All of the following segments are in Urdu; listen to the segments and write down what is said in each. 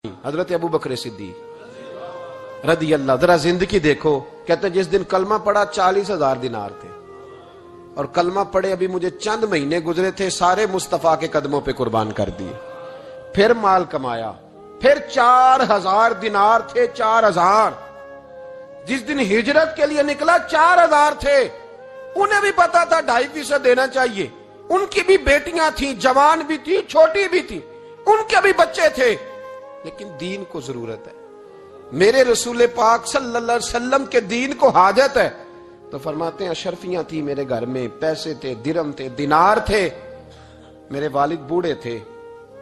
حضرت ابو بکر صدیق رضی اللہ, ذرا زندگی دیکھو. کہتے جس دن کلمہ پڑھا 40,000 دینار تھے, اور کلمہ پڑھے ابھی مجھے چند مہینے گزرے تھے, سارے مصطفیٰ کے قدموں پہ قربان کر دیے. پھر مال کمایا, پھر 4,000 دینار تھے, 4,000. جس دن ہجرت کے لیے نکلا 4,000 تھے. انہیں بھی پتا تھا 2.5% دینا چاہیے. ان کی بھی بیٹیاں تھیں, جوان بھی تھی, چھوٹی بھی تھی, ان کے بھی بچے تھے, لیکن دین کو ضرورت ہے. میرے رسول پاک صلی اللہ علیہ وسلم کے دین کو حاجت ہے. تو فرماتے ہیں اشرفیاں تھی میرے گھر میں, پیسے تھے, درہم تھے, دینار تھے. میرے والد بوڑھے تھے,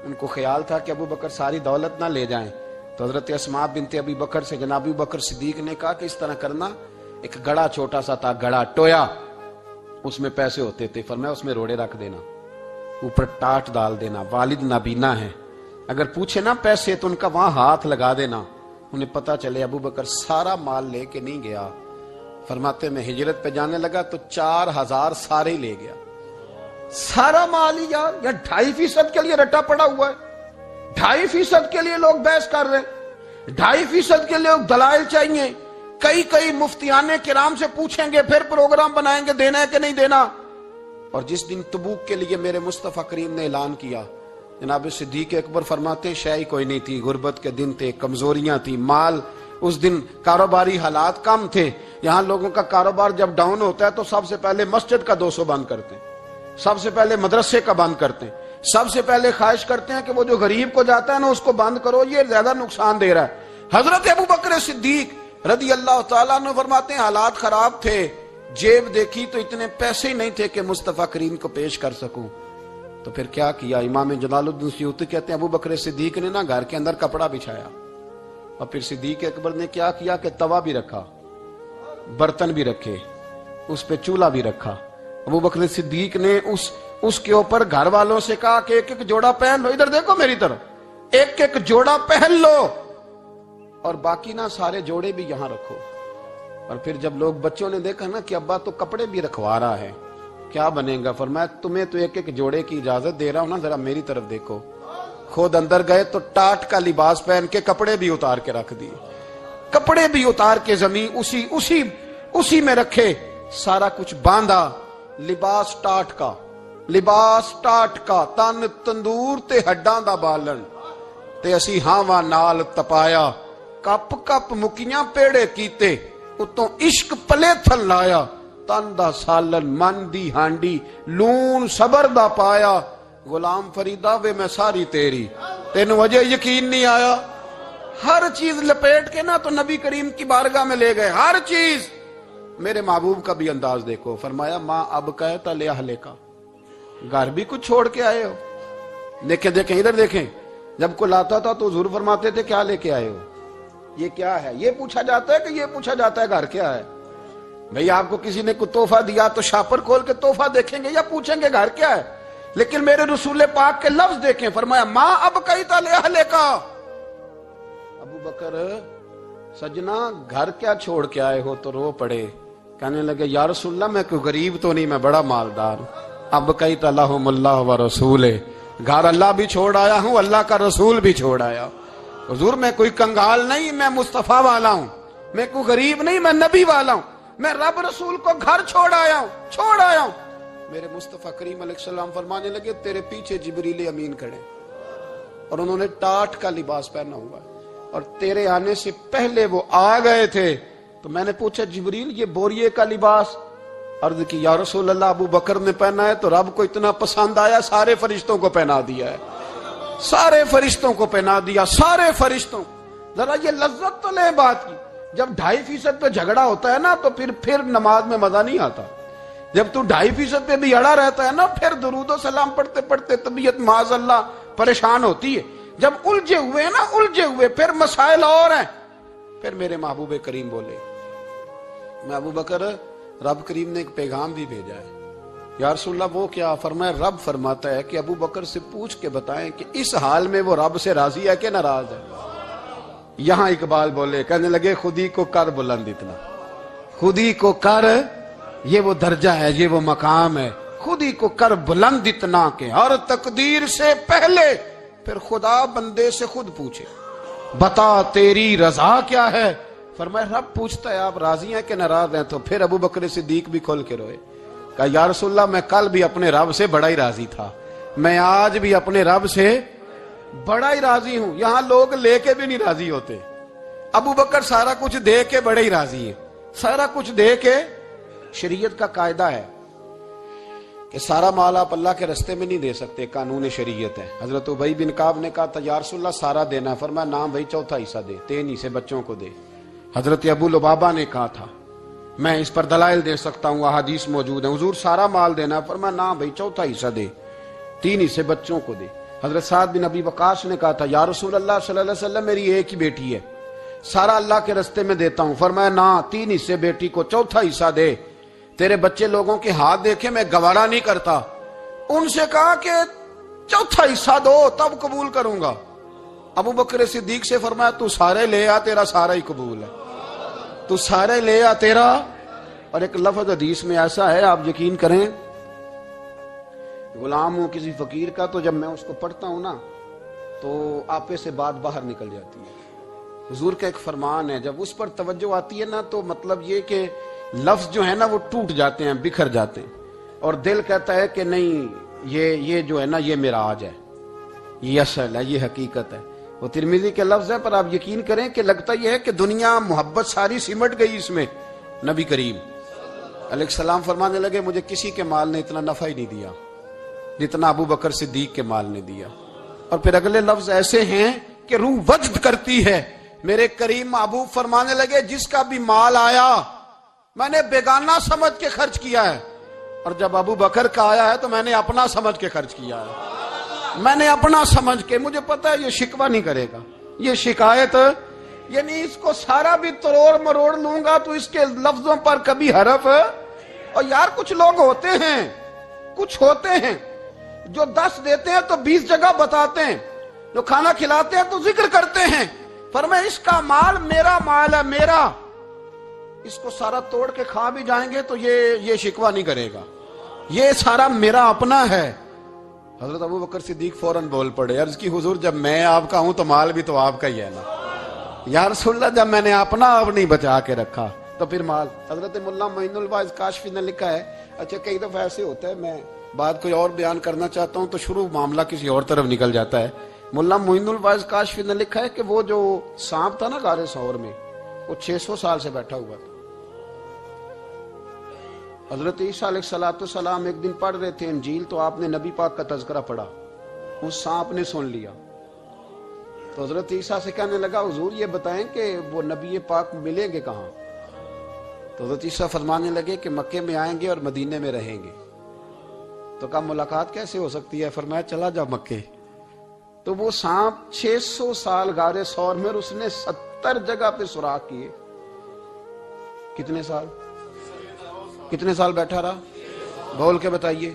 ان کو خیال تھا کہ ابو بکر ساری دولت نہ لے جائیں. تو حضرت اسماء بنت ابی بکر سے جناب ابو بکر صدیق نے کہا کہ اس طرح کرنا, ایک گڑا چھوٹا سا تھا, گڑا ٹویا, اس میں پیسے ہوتے تھے. فرمایا اس میں روڑے رکھ دینا, اوپر ٹاٹ ڈال دینا. والد نابینا ہے, اگر پوچھے نا پیسے تو ان کا وہاں ہاتھ لگا دینا, انہیں پتا چلے ابو بکر سارا مال لے کے نہیں گیا. فرماتے میں ہجرت پہ جانے لگا تو 4,000 سارے ہی لے گیا. سارا مال ہی یار 2.5% کے لیے رٹا پڑا ہوا ہے. 2.5% کے لیے لوگ بحث کر رہے ہیں, 2.5% کے لیے دلائل چاہیے. کئی مفتیان کرام سے پوچھیں گے, پھر پروگرام بنائیں گے دینا ہے کہ نہیں دینا. اور جس دن تبوک کے لیے میرے مصطفیٰ کریم نے اعلان کیا, جناب صدیق اکبر فرماتے ہیں شے کوئی نہیں تھی, غربت کے دن تھے, کمزوریاں تھی, مال اس دن کاروباری حالات کم تھے. یہاں لوگوں کا کاروبار جب ڈاؤن ہوتا ہے تو سب سے پہلے مسجد کا 200 بند کرتے ہیں, سب سے پہلے مدرسے کا بند کرتے ہیں, سب سے پہلے خواہش کرتے ہیں کہ وہ جو غریب کو جاتا ہے نا اس کو بند کرو, یہ زیادہ نقصان دے رہا ہے. حضرت ابو بکر صدیق رضی اللہ تعالیٰ عنہ فرماتے ہیں حالات خراب تھے, جیب دیکھی تو اتنے پیسے ہی نہیں تھے کہ مصطفیٰ کریم کو پیش کر سکوں. تو پھر کیا کیا, امام جلال الدین سیوطی کہتے ہیں ابو بکر صدیق نے نا گھر کے اندر کپڑا بچھایا, اور پھر صدیق اکبر نے کیا کیا کہ توا بھی رکھا, برتن بھی رکھے, اس پہ چولہا بھی رکھا. ابو بکر صدیق نے اس کے اوپر گھر والوں سے کہا کہ ایک ایک جوڑا پہن لو, ادھر دیکھو میری طرف, ایک ایک جوڑا پہن لو, اور باقی نا سارے جوڑے بھی یہاں رکھو. اور پھر جب لوگ بچوں نے دیکھا نا کہ ابا تو کپڑے بھی رکھوا رہا ہے, کیا بنے گا, فرمایا تمہیں تو ایک ایک جوڑے کی اجازت دے رہا ہوں نا, ذرا میری طرف دیکھو. خود اندر گئے تو ٹاٹ کا لباس پہن کے کپڑے بھی اتار کے رکھ دیے, کپڑے بھی اتار کے زمین اسی میں رکھے, سارا کچھ باندھا. لباس ٹاٹ کا, تن تندور تے ہڈاں دا بالن, تے اسی ہاواں نال تپایا, کپ کپ مکیاں پیڑے کیتے, اتوں عشق پلے تھل لایا, تن دا سالن من دی ہانڈی, لون صبر دا پایا. غلام فریدہ وے میں ساری تیری, تینوں وجہ یقین نہیں آیا. ہر چیز لپیٹ کے نا تو نبی کریم کی بارگاہ میں لے گئے, ہر چیز. میرے محبوب کا بھی انداز دیکھو, فرمایا ماں اب کہتا لے اہلے کا, گھر بھی کچھ چھوڑ کے آئے ہو. دیکھیں ادھر دیکھیں, جب کوئی لاتا تھا تو حضور فرماتے تھے کیا لے کے آئے ہو, یہ کیا ہے, یہ پوچھا جاتا ہے کہ یہ پوچھا جاتا ہے گھر کیا ہے. بھئی آپ کو کسی نے کوئی تحفہ دیا تو شاپر کھول کے تحفہ دیکھیں گے یا پوچھیں گے گھر کیا ہے. لیکن میرے رسول پاک کے لفظ دیکھیں, فرمایا ماں اب کہتا لے اہلے کا. ابو بکر سجنا گھر کیا چھوڑ کے آئے ہو, تو رو پڑے, کہنے لگے یا رسول اللہ میں کوئی غریب تو نہیں, میں بڑا مالدار ہوں. اب کہتا لہم اللہ و رسولہ, گھر اللہ بھی چھوڑ آیا ہوں, اللہ کا رسول بھی چھوڑ آیا. حضور میں کوئی کنگال نہیں, میں مصطفیٰ والا ہوں, میں کوئی غریب نہیں, میں نبی والا ہوں, میں رب رسول کو گھر چھوڑ آیا ہوں. میرے مصطفیٰ کریم علیہ السلام فرمانے لگے تیرے پیچھے جبریل امین کھڑے, اور انہوں نے ٹاٹ کا لباس پہنا ہوا ہے, اور تیرے آنے سے پہلے وہ آ گئے تھے. تو میں نے پوچھا جبریل یہ بوریے کا لباس, عرض کی یا رسول اللہ ابو بکر نے پہنا ہے تو رب کو اتنا پسند آیا سارے فرشتوں کو پہنا دیا ہے, سارے فرشتوں کو پہنا دیا, سارے فرشتوں. ذرا یہ لذت تو لے بات کی, جب 2.5% پہ جھگڑا ہوتا ہے نا تو پھر نماز میں مزہ نہیں آتا. جب تو 2.5% پہ بھی اڑا رہتا ہے نا, پھر درود و سلام پڑھتے پڑھتے طبیعت معاذ اللہ پریشان ہوتی ہے. جب الجھے ہوئے پھر مسائل اور ہیں. پھر میرے محبوب کریم بولے, میں ابو بکر رب کریم نے ایک پیغام بھی بھیجا ہے. یا رسول اللہ وہ کیا, فرمایا رب فرماتا ہے کہ ابو بکر سے پوچھ کے بتائیں کہ اس حال میں وہ رب سے راضی ہے کہ ناراض ہے. یہاں اقبال بولے, کہنے لگے خودی کو کر بلند اتنا, خودی کو کر, یہ وہ درجہ ہے, یہ وہ مقام ہے, خودی کو کر بلند اتنا کہ ہر تقدیر سے پہلے پھر خدا بندے سے خود پوچھے. بتا تیری رضا کیا ہے؟ فرمایا رب پوچھتا ہے آپ راضی ہیں کہ ناراض ہیں؟ تو پھر ابو بکر صدیق بھی کھول کے روئے، کہا یا رسول اللہ میں کل بھی اپنے رب سے بڑا ہی راضی تھا، میں آج بھی اپنے رب سے بڑا ہی راضی ہوں۔ یہاں لوگ لے کے بھی نہیں راضی ہوتے، ابو بکر سارا کچھ دے کے بڑے ہی راضی ہیں، سارا کچھ دے کے۔ شریعت کا قاعدہ ہے کہ سارا مال آپ اللہ کے رستے میں نہیں دے سکتے، قانون شریعت ہے۔ حضرت ابی بن کعب نے کہا تھا یا رسول اللہ سارا دینا ہے، فرمایا نام بھائی چوتھا حصہ دے، 3 حصے بچوں کو دے۔ حضرت ابو لبابہ نے کہا تھا میں اس پر دلائل دے سکتا ہوں، احادیث موجود ہیں، حضور سارا مال دینا ہے، فرمایا نام بھائی چوتھا حصہ دے، 3 حصے بچوں کو دے۔ حضرت سعد بن ابی وقاص نے کہا تھا یا رسول اللہ صلی اللہ علیہ وسلم میری ایک ہی بیٹی ہے، سارا اللہ کے رستے میں دیتا ہوں، فرمایا نہ 3 حصے بیٹی کو، چوتھا حصہ دے، تیرے بچے لوگوں کے ہاتھ دیکھے میں گوارا نہیں کرتا۔ ان سے کہا کہ چوتھا حصہ دو تب قبول کروں گا۔ ابو بکر صدیق سے فرمایا تو سارے لے آ، تیرا سارا ہی قبول ہے، تو سارے لے آ تیرا۔ اور ایک لفظ حدیث میں ایسا ہے آپ یقین کریں، غلام ہوں کسی فقیر کا، تو جب میں اس کو پڑھتا ہوں نا تو آپے سے بات باہر نکل جاتی ہے۔ حضور کا ایک فرمان ہے، جب اس پر توجہ آتی ہے نا تو مطلب یہ کہ لفظ جو ہے نا وہ ٹوٹ جاتے ہیں، بکھر جاتے ہیں، اور دل کہتا ہے کہ نہیں یہ جو ہے نا یہ معراج ہے، یہ اصل ہے، یہ حقیقت ہے۔ وہ ترمذی کے لفظ ہے، پر آپ یقین کریں کہ لگتا یہ ہے کہ دنیا محبت ساری سمٹ گئی اس میں۔ نبی کریم علیہ السلام فرمانے لگے مجھے کسی کے مال نے اتنا نفع ہی نہیں دیا جتنا ابو بکر صدیق کے مال نے دیا۔ اور پھر اگلے لفظ ایسے ہیں کہ روح وجد کرتی ہے۔ میرے کریم محبوب فرمانے لگے جس کا بھی مال آیا میں نے بیگانہ سمجھ کے خرچ کیا ہے، اور جب ابو بکر کا آیا ہے تو میں نے اپنا سمجھ کے خرچ کیا ہے، میں نے اپنا سمجھ کے۔ مجھے پتا ہے یہ شکوہ نہیں کرے گا، یہ شکایت، یعنی اس کو سارا بھی تروڑ مروڑ لوں گا تو اس کے لفظوں پر کبھی حرف۔ اور یار کچھ لوگ ہوتے ہیں، کچھ ہوتے ہیں جو 10 دیتے ہیں تو 20 جگہ بتاتے ہیں، جو کھانا کھلاتے ہیں تو ذکر کرتے ہیں، فرمایا اس کا مال میرا مال ہے، میرا، اس کو سارا توڑ کے کھا بھی جائیں گے تو یہ شکوہ نہیں کرے گا، یہ سارا میرا اپنا ہے۔ حضرت ابو بکر صدیق فوراً بول پڑے، عرض کی حضور جب میں آپ کا ہوں تو مال بھی تو آپ کا ہی ہے نا۔ یا رسول اللہ جب میں نے اپنا آپ نہیں بچا کے رکھا تو پھر مال۔ حضرت ملا معین الواعظ کاشفی نے لکھا ہے، اچھا کئی دفعہ ایسے ہوتا ہے میں بات کوئی اور بیان کرنا چاہتا ہوں تو شروع معاملہ کسی اور طرف نکل جاتا ہے۔ ملا معین الواعظ کاشفی نے لکھا ہے کہ وہ جو سانپ تھا نا غار ثور میں، وہ 600 سال سے بیٹھا ہوا تھا۔ حضرت عیسیٰ علیہ السلام ایک دن پڑھ رہے تھے انجیل، تو آپ نے نبی پاک کا تذکرہ پڑھا، اس سانپ نے سن لیا، تو حضرت عیسیٰ سے کہنے لگا حضور یہ بتائیں کہ وہ نبی پاک ملیں گے کہاں؟ تو حضرت عیسیٰ فرمانے لگے کہ مکے میں آئیں گے اور مدینے میں رہیں گے۔ تو کہا ملاقات کیسے ہو سکتی ہے؟ فرمایا چلا جا مکے۔ تو وہ سانپ 600 سال غار ثور میں، اس نے 70 جگہ پہ سوراخ کیے۔ کتنے سال بیٹھا رہا؟ بول کے بتائیے۔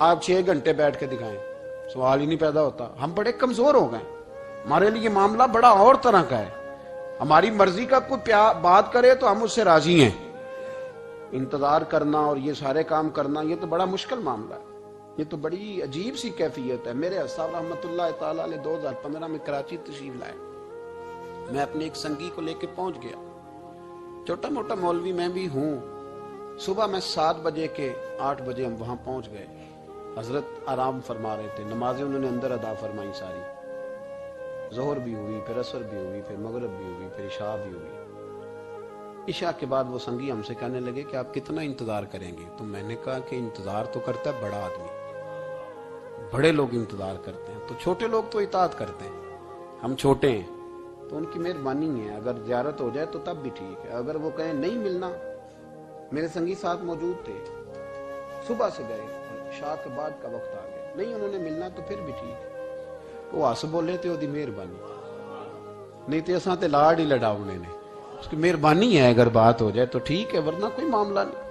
آپ 6 گھنٹے بیٹھ کے دکھائیں، سوال ہی نہیں پیدا ہوتا۔ ہم بڑے کمزور ہو گئے، ہمارے لیے معاملہ بڑا اور طرح کا ہے، ہماری مرضی کا کوئی بات کرے تو ہم اس سے راضی ہیں۔ انتظار کرنا اور یہ سارے کام کرنا یہ تو بڑا مشکل معاملہ ہے، یہ تو بڑی عجیب سی کیفیت ہے۔ میرے صاحب رحمۃ اللہ تعالی علیہ 2015 میں کراچی تشریف لائے، میں اپنے ایک سنگی کو لے کے پہنچ گیا، چھوٹا موٹا مولوی میں بھی ہوں۔ صبح میں 7 بجے کے 8 بجے ہم وہاں پہنچ گئے، حضرت آرام فرما رہے تھے، نمازیں انہوں نے اندر ادا فرمائی ساری، ظہر بھی ہوئی، پھر عصر بھی ہوئی، پھر مغرب بھی ہوئی، پھر عشاء بھی ہوئی۔ عشاء کے بعد وہ سنگی ہم سے کہنے لگے کہ آپ کتنا انتظار کریں گے؟ تو میں نے کہا کہ انتظار تو کرتا ہے بڑا آدمی، بڑے لوگ انتظار کرتے ہیں، تو چھوٹے لوگ تو اطاعت کرتے ہیں، ہم چھوٹے ہیں تو ان کی مہربانی ہے، اگر زیارت ہو جائے تو تب بھی ٹھیک ہے، اگر وہ کہیں نہیں ملنا۔ میرے سنگی ساتھ موجود تھے، صبح سے گئے، عشاء کے بعد کا وقت آ گیا، نہیں انہوں نے ملنا تو پھر بھی ٹھیک ہے، وہ ہس بولے تھے وہ مہربانی، نہیں تو اساں تے لاڑ ہی لڑاؤنے نے، اس کی مہربانی ہے، اگر بات ہو جائے تو ٹھیک ہے ورنہ کوئی معاملہ نہیں۔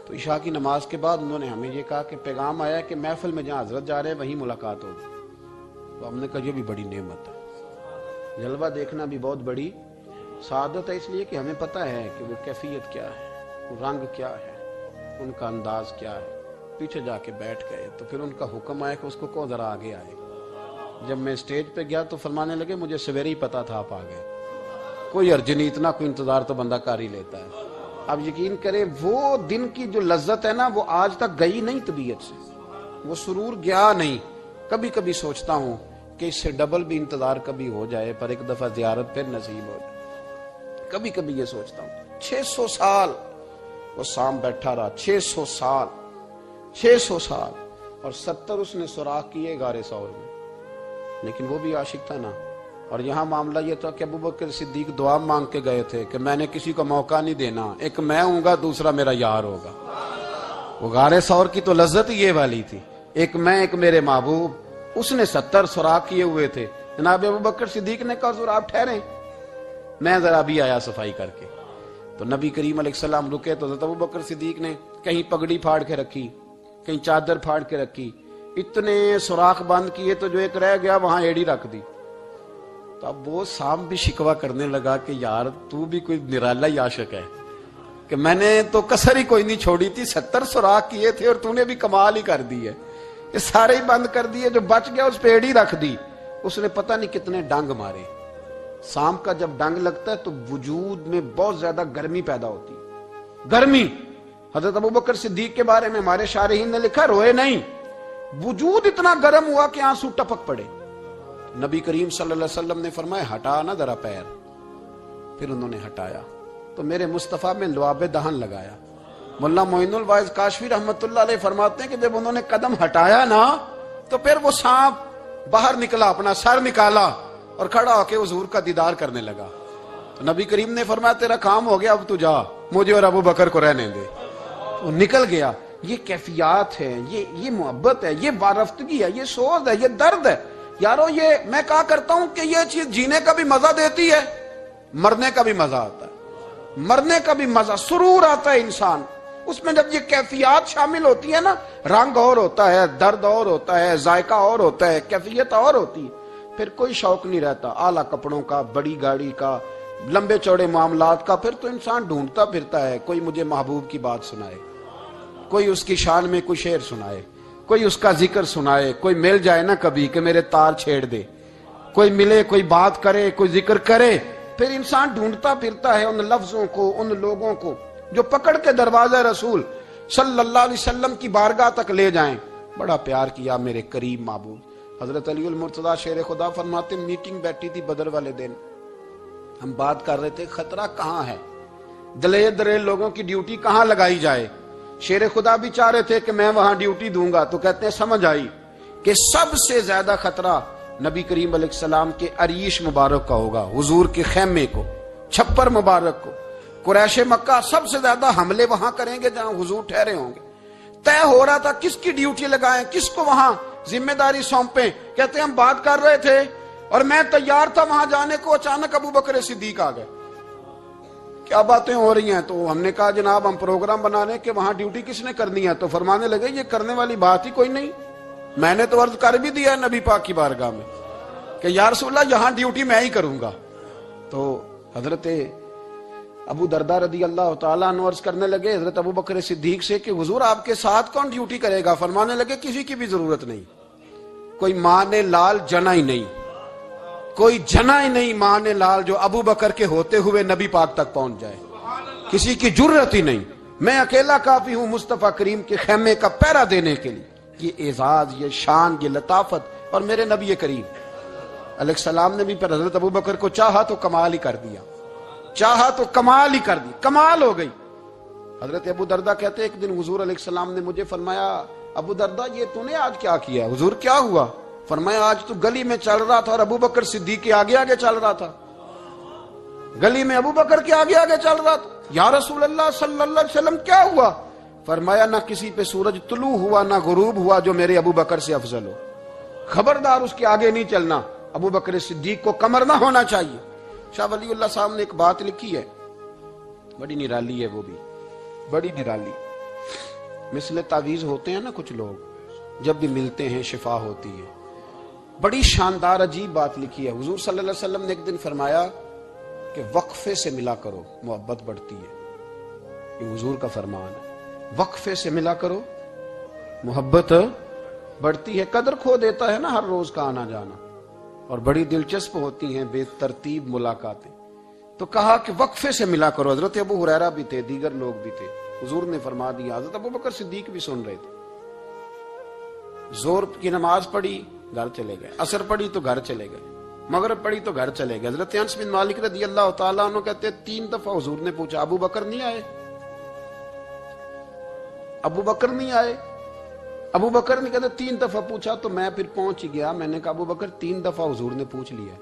تو عشاء کی نماز کے بعد انہوں نے ہمیں یہ کہا کہ پیغام آیا کہ محفل میں جہاں حضرت جا رہے ہیں وہیں ملاقات ہوگی۔ تو ہم نے کہا یہ بھی بڑی نعمت ہے، جلوہ دیکھنا بھی بہت بڑی سعادت ہے، اس لیے کہ ہمیں پتہ ہے کہ وہ کیفیت کیا ہے، وہ رنگ کیا ہے، ان کا انداز کیا ہے۔ پیچھے جا کے بیٹھ گئے تو پھر ان کا حکم آیا کہ اس کو ذرا آگے آئے، جب میں اسٹیج پہ گیا تو فرمانے لگے مجھے سویرے ہی پتا تھا آپ آ گئے، کوئی عرض نہیں، اتنا کوئی انتظار تو بندہ کر ہی لیتا ہے۔ اب یقین کریں وہ دن کی جو لذت ہے نا وہ آج تک گئی نہیں طبیعت سے، وہ سرور گیا نہیں۔ کبھی کبھی سوچتا ہوں کہ اس سے ڈبل بھی انتظار کبھی ہو جائے پر ایک دفعہ زیارت پھر نصیب ہو جائے، کبھی کبھی یہ سوچتا ہوں۔ 600 سال وہ سام بیٹھا رہا، 600 سال، 600 سال، اور 70 اس نے سوراخ کیے غار ثور میں، لیکن وہ بھی عاشق تھا نا۔ اور یہاں معاملہ یہ تھا کہ ابوبکر صدیق دعا مانگ کے گئے تھے کہ میں نے کسی کو موقع نہیں دینا، ایک میں ہوں گا دوسرا میرا یار ہوگا۔ وہ غار ثور کی تو لذت یہ والی تھی، ایک میں ایک میرے محبوب۔ اس نے 70 سوراخ کیے ہوئے تھے، جناب ابوبکر صدیق نے کہا حضور آپ ٹھہریں، میں ذرا بھی آیا صفائی کر کے۔ تو نبی کریم علیہ السلام رکے تو حضرت ابوبکر صدیق نے کہیں پگڑی پھاڑ کے رکھی، کہیں چادر پھاڑ کے رکھی، اتنے سوراخ بند کیے تو جو ایک رہ گیا وہاں ایڑی رکھ دی۔ تو اب وہ سام بھی شکوہ کرنے لگا کہ یار تو بھی کوئی نرالا ہی عاشق ہے کہ میں نے تو کسر ہی کوئی نہیں چھوڑی تھی، 70 سوراخ کیے تھے اور تو نے بھی کمال ہی کر دی ہے، یہ سارے ہی بند کر دیے، جو بچ گیا اس پہ ایڑی رکھ دی۔ اس نے پتہ نہیں کتنے ڈنگ مارے۔ سام کا جب ڈنگ لگتا ہے تو وجود میں بہت زیادہ گرمی پیدا ہوتی ہے، گرمی۔ حضرت ابوبکر صدیق کے بارے میں ہمارے شارحین نے لکھا روئے نہیں، وجود اتنا گرم ہوا کہ آنسو ٹپک پڑے۔ نبی کریم صلی اللہ علیہ وسلم نے فرمایا ہٹا نا ذرا پیر، پھر انہوں نے ہٹایا تو میرے مصطفیٰ میں لعاب دہن لگایا۔ ملا معین الواعظ کاشفی رحمت اللہ علیہ فرماتے ہیں کہ جب انہوں نے قدم ہٹایا نا تو پھر وہ سانپ باہر نکلا، اپنا سر نکالا اور کھڑا ہو کے حضور کا دیدار کرنے لگا۔ تو نبی کریم نے فرمایا تیرا کام ہو گیا، اب تو جا، مجھے اور ابو بکر کو رہنے دے۔ وہ نکل گیا۔ یہ کیفیات ہے، یہ محبت ہے، یہ وارفتگی ہے، یہ سوز ہے، یہ درد ہے۔ یارو یہ میں کہا کرتا ہوں کہ یہ چیز جینے کا بھی مزہ دیتی ہے، مرنے کا بھی مزہ آتا ہے، مرنے کا بھی مزہ، سرور آتا ہے انسان اس میں جب یہ کیفیات شامل ہوتی ہے نا۔ رنگ اور ہوتا ہے، درد اور ہوتا ہے، ذائقہ اور ہوتا ہے، کیفیت اور ہوتی ہے، پھر کوئی شوق نہیں رہتا اعلیٰ کپڑوں کا، بڑی گاڑی کا، لمبے چوڑے معاملات کا۔ پھر تو انسان ڈھونڈتا پھرتا ہے کوئی مجھے محبوب کی بات سنائے، کوئی اس کی شان میں کوئی شعر سنائے، کوئی اس کا ذکر سنائے، کوئی مل جائے نا کبھی کہ میرے تار چھیڑ دے، کوئی ملے، کوئی بات کرے، کوئی ذکر کرے۔ پھر انسان ڈھونڈتا پھرتا ہے ان لفظوں کو، ان لوگوں کو جو پکڑ کے دروازہ رسول صلی اللہ علیہ وسلم کی بارگاہ تک لے جائیں۔ بڑا پیار کیا میرے کریم معبود۔ حضرت علی المرتضیٰ شیر خدا فرماتے میٹنگ بیٹھی تھی بدر والے دن، ہم بات کر رہے تھے خطرہ کہاں ہے، دلیر دلیر لوگوں کی ڈیوٹی کہاں لگائی جائے۔ شیر خدا بھی چاہ رہے تھے کہ میں وہاں ڈیوٹی دوں گا، تو کہتے ہیں سمجھ آئی کہ سب سے زیادہ خطرہ نبی کریم علیہ السلام کے عریش مبارک کا ہوگا، حضور کے خیمے کو، چھپر مبارک کو۔ قریش مکہ سب سے زیادہ حملے وہاں کریں گے جہاں حضور ٹھہرے ہوں گے۔ طے ہو رہا تھا کس کی ڈیوٹی لگائیں، کس کو وہاں ذمہ داری سونپیں۔ کہتے ہیں ہم بات کر رہے تھے اور میں تیار تھا وہاں جانے کو، اچانک ابو بکر صدیق آ گئے۔ کیا باتیں ہو رہی ہیں؟ تو ہم نے کہا جناب ہم پروگرام بنا رہے ہیں کہ وہاں ڈیوٹی کس نے کرنی ہے۔ تو فرمانے لگے یہ کرنے والی بات ہی کوئی نہیں، میں نے تو عرض کر بھی دیا ہے نبی پاک کی بارگاہ میں کہ یا رسول اللہ یہاں ڈیوٹی میں ہی کروں گا۔ تو حضرت ابو دردہ رضی اللہ تعالیٰ عنہ عرض کرنے لگے حضرت ابو بکر صدیق سے کہ حضور آپ کے ساتھ کون ڈیوٹی کرے گا؟ فرمانے لگے کسی کی بھی ضرورت نہیں، کوئی ماں نے لال جنا ہی نہیں، کوئی جنا ہی نہیں ماں نے لال جو ابو بکر کے ہوتے ہوئے نبی پاک تک پہنچ جائے، کسی کی جرت ہی نہیں، میں اکیلا کافی ہوں مصطفیٰ کریم کے خیمے کا پہرا دینے کے لیے۔ یہ اعزاز، یہ شان، یہ لطافت، اور میرے نبی کریم علیہ السلام نے بھی پھر حضرت ابو بکر کو چاہا تو کمال ہی کر دیا، چاہا تو کمال ہی کر دی، کمال ہو گئی۔ حضرت ابو دردہ کہتے ایک دن حضور علیہ السلام نے مجھے فرمایا ابو دردہ یہ تو نے آج کیا کیا ہے؟ حضور کیا ہوا؟ فرمایا آج تو گلی میں چل رہا تھا اور ابو بکر صدیق کے آگے آگے چل رہا تھا، گلی میں ابو بکر کے آگے آگے چل رہا تھا۔ یا رسول اللہ صلی اللہ علیہ وسلم کیا ہوا؟ فرمایا نہ کسی پہ سورج طلوع ہوا نہ غروب ہوا جو میرے ابو بکر سے افضل ہو، خبردار اس کے آگے نہیں چلنا، ابو بکر صدیق کو کمر نہ ہونا چاہیے۔ شاہ ولی اللہ صاحب نے ایک بات لکھی ہے، بڑی نرالی ہے، وہ بھی بڑی نرالی، مثل تعویذ ہوتے ہیں نا کچھ لوگ، جب بھی ملتے ہیں شفا ہوتی ہے۔ بڑی شاندار عجیب بات لکھی ہے۔ حضور صلی اللہ علیہ وسلم نے ایک دن فرمایا کہ وقفے سے ملا کرو محبت بڑھتی ہے، یہ حضور کا فرمان ہے، وقفے سے ملا کرو محبت بڑھتی ہے۔ قدر کھو دیتا ہے نا ہر روز کا آنا جانا، اور بڑی دلچسپ ہوتی ہیں بے ترتیب ملاقاتیں. تو کہا کہ وقفے سے ملا کرو. حضرت ابو ہریرہ بھی تھے, دیگر لوگ بھی تھے. حضور نے فرما دیا. حضرت ابو بکر صدیق بھی سن رہے تھے. زور کی نماز پڑھی, گھر چلے گئے. عصر پڑھی تو گھر چلے گئے. مغرب پڑھی تو گھر چلے گئے. حضرت انس بن مالک رضی اللہ تعالیٰ عنہ کہتے 3 دفعہ حضور نے پوچھا ابو بکر نہیں آئے, ابو بکر نہیں آئے. ابو بکر نے کہتے 3 دفعہ پوچھا تو میں پھر پہنچ گیا. میں نے کہا ابو بکر 3 دفعہ حضور نے پوچھ لیا.